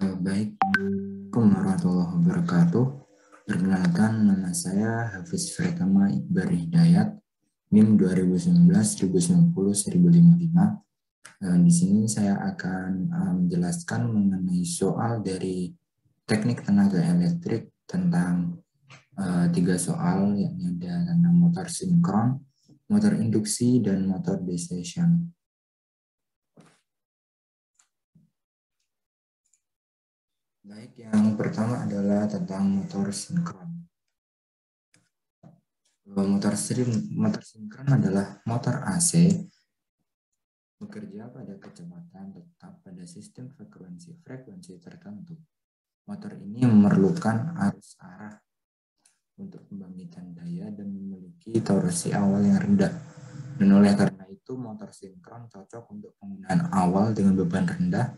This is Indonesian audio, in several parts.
Baik, Assalamualaikum warahmatullahi wabarakatuh. Perkenalkan, nama saya Hafiz Pratama Iqbar Hidayat, NIM 2019-1090-1055. Di sini saya akan menjelaskan mengenai soal dari teknik tenaga elektrik tentang 3 soal, yakni ada tentang motor sinkron, motor induksi, dan motor DC shunt. Baik, yang pertama adalah tentang motor sinkron. Motor sinkron adalah motor AC bekerja pada kecepatan tetap pada sistem frekuensi tertentu. Motor ini memerlukan arus arah untuk pembangkitan daya dan memiliki torsi awal yang rendah. Dan oleh karena itu, motor sinkron cocok untuk penggunaan awal dengan beban rendah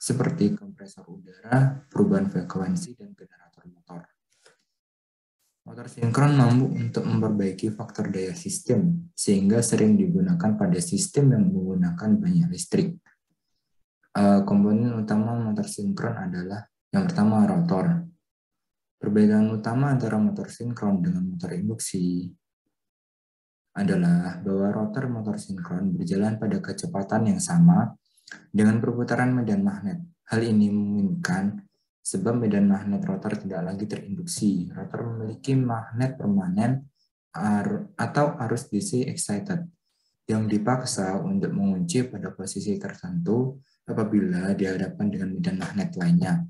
seperti kompresor udara, perubahan frekuensi, dan generator motor. Motor sinkron mampu untuk memperbaiki faktor daya sistem, sehingga sering digunakan pada sistem yang menggunakan banyak listrik. Komponen utama motor sinkron adalah yang pertama rotor. Perbedaan utama antara motor sinkron dengan motor induksi adalah bahwa rotor motor sinkron berjalan pada kecepatan yang sama dengan perputaran medan magnet. Hal ini memungkinkan sebab medan magnet rotor tidak lagi terinduksi. Rotor memiliki magnet permanen atau arus DC excited yang dipaksa untuk mengunci pada posisi tertentu apabila dihadapkan dengan medan magnet lainnya.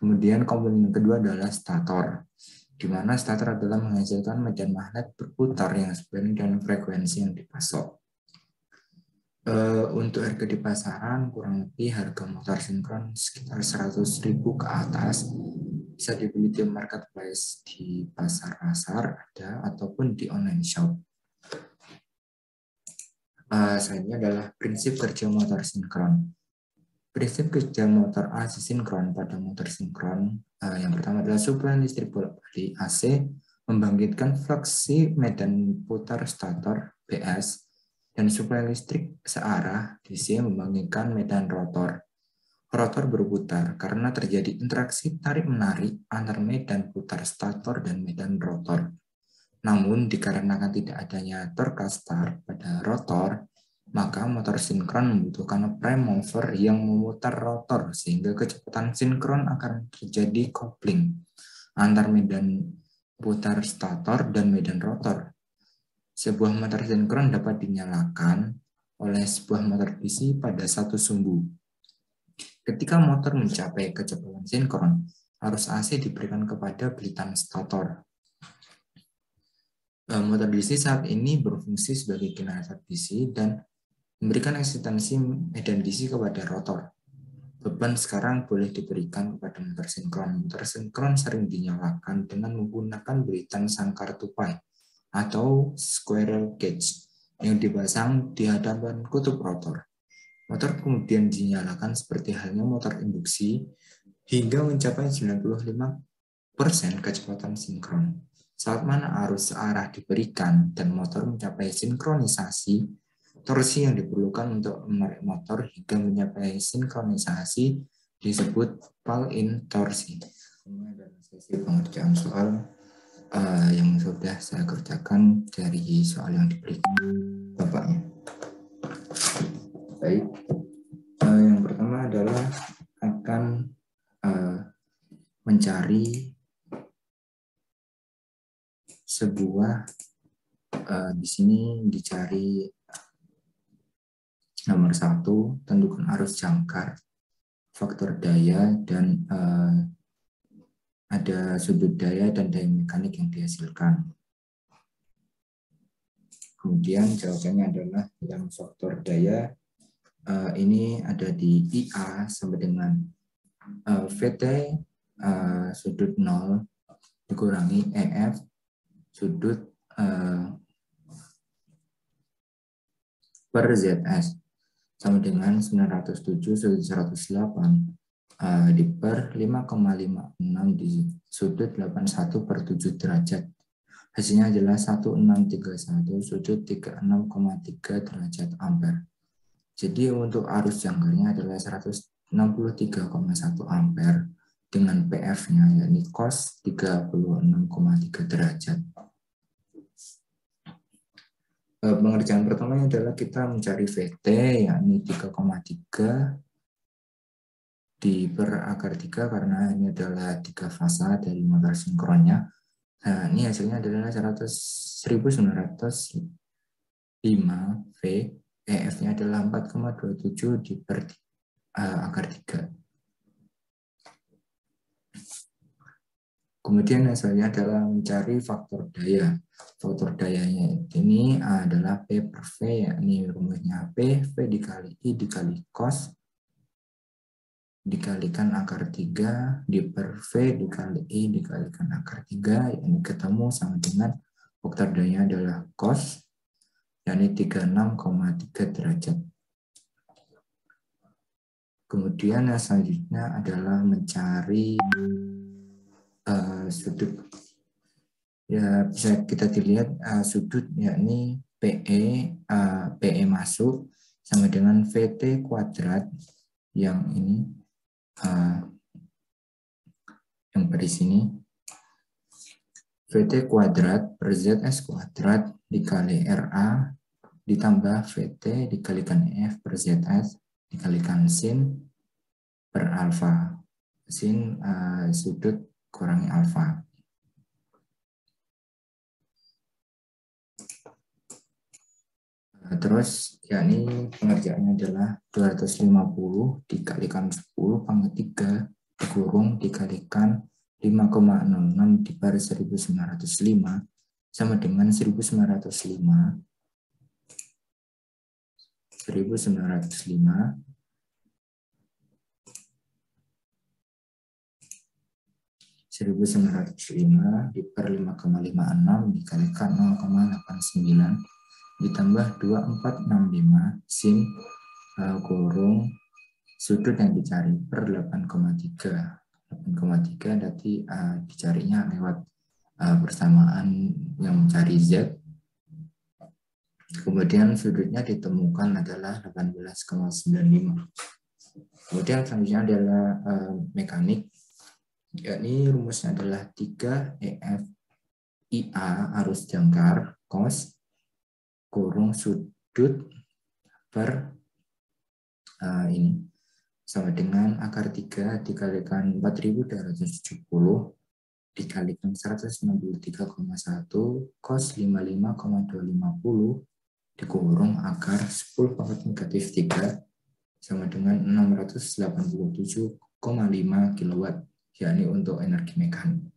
Kemudian komponen kedua adalah stator, di mana stator adalah menghasilkan medan magnet berputar yang sebanding dengan frekuensi yang dipasok. Untuk harga di pasaran, kurang lebih harga motor sinkron sekitar 100.000 ke atas. Bisa dibeli di marketplace di pasar-pasar ada ataupun di online shop. Selanjutnya adalah prinsip kerja motor sinkron. Prinsip kerja motor AC sinkron pada motor sinkron yang pertama adalah suplai listrik bolak-balik AC membangkitkan fluksi medan putar stator BS dan suplai listrik searah DC membangkitkan medan rotor. Rotor berputar karena terjadi interaksi tarik-menarik antar medan putar stator dan medan rotor. Namun, dikarenakan tidak adanya torque start pada rotor, maka motor sinkron membutuhkan prime mover yang memutar rotor sehingga kecepatan sinkron akan terjadi coupling antar medan putar stator dan medan rotor. Sebuah motor sinkron dapat dinyalakan oleh sebuah motor DC pada satu sumbu. Ketika motor mencapai kecepatan sinkron, arus AC diberikan kepada belitan stator. Motor DC saat ini berfungsi sebagai generator DC dan memberikan eksistensi medan DC kepada rotor. Beban sekarang boleh diberikan kepada motor sinkron. Motor sinkron sering dinyalakan dengan menggunakan belitan sangkar tupai atau squirrel cage yang dipasang di hadapan kutub rotor. Motor kemudian dinyalakan seperti halnya motor induksi hingga mencapai 95% kecepatan sinkron. Saat mana arus searah diberikan dan motor mencapai sinkronisasi, torsi yang diperlukan untuk menarik motor hingga mencapai sinkronisasi disebut pull-in torsi. Ini adalah sesi pengerjaan soal yang sudah saya kerjakan dari soal yang diberikan Bapaknya. Baik, yang pertama adalah akan mencari sebuah di sini dicari nomor 1, tentukan arus jangkar, faktor daya, dan ada sudut daya dan daya mekanik yang dihasilkan. Kemudian jawabannya adalah yang faktor daya ini ada di IA sama dengan VT sudut 0 dikurangi EF sudut per ZS sama dengan 907 sudut 108 di per 5,56 di sudut 81 per 7 derajat. Hasilnya adalah 1631 sudut 36,3 derajat ampere. Jadi untuk arus jangkarnya adalah 100 63,1 ampere dengan PF-nya yakni cos 36,3 derajat. Pengerjaan pertama adalah kita mencari VT yakni 3,3 di per akar 3 karena ini adalah 3 fasa dari motor sinkronnya. Nah, ini hasilnya adalah 1905 V, EF-nya adalah 4,27 di per akar 3. Kemudian hasilnya adalah mencari faktor daya. Faktor dayanya ini adalah P per V, yakni rumusnya P, V dikali I dikali cos, dikalikan akar 3, di per V dikali I dikalikan akar 3, yakni ketemu sama dengan faktor dayanya adalah cos, yakni 36,3 derajat. Kemudian selanjutnya adalah mencari sudut. Ya, bisa kita dilihat sudut yakni PE masuk sama dengan VT kuadrat yang ini yang pada sini VT kuadrat per ZS kuadrat dikali RA ditambah VT dikalikan EF per ZS dikalikan sin per alfa. Sin sudut kurangi alfa. Terus yakni pengerjaannya adalah 250 dikalikan 10 pangkat 3 dikurung dikalikan 5,06 di per 1905 sama dengan 1905 di per 5,56 dikalikan 0,89 ditambah 2465 sin kurung sudut yang dicari per 8,3 nanti dicarinya lewat persamaan yang mencari Z. Kemudian sudutnya ditemukan adalah 18,95. Kemudian selanjutnya adalah mekanik, yakni rumusnya adalah 3 EF IA arus jangkar cos kurung sudut per ini sama dengan akar 3 dikalikan 4270 dikalikan 163,1 cos 55,250 dikurung akar 10 pangkat negatif 3 sama dengan 687,5 kW, yakni untuk energi mekanik.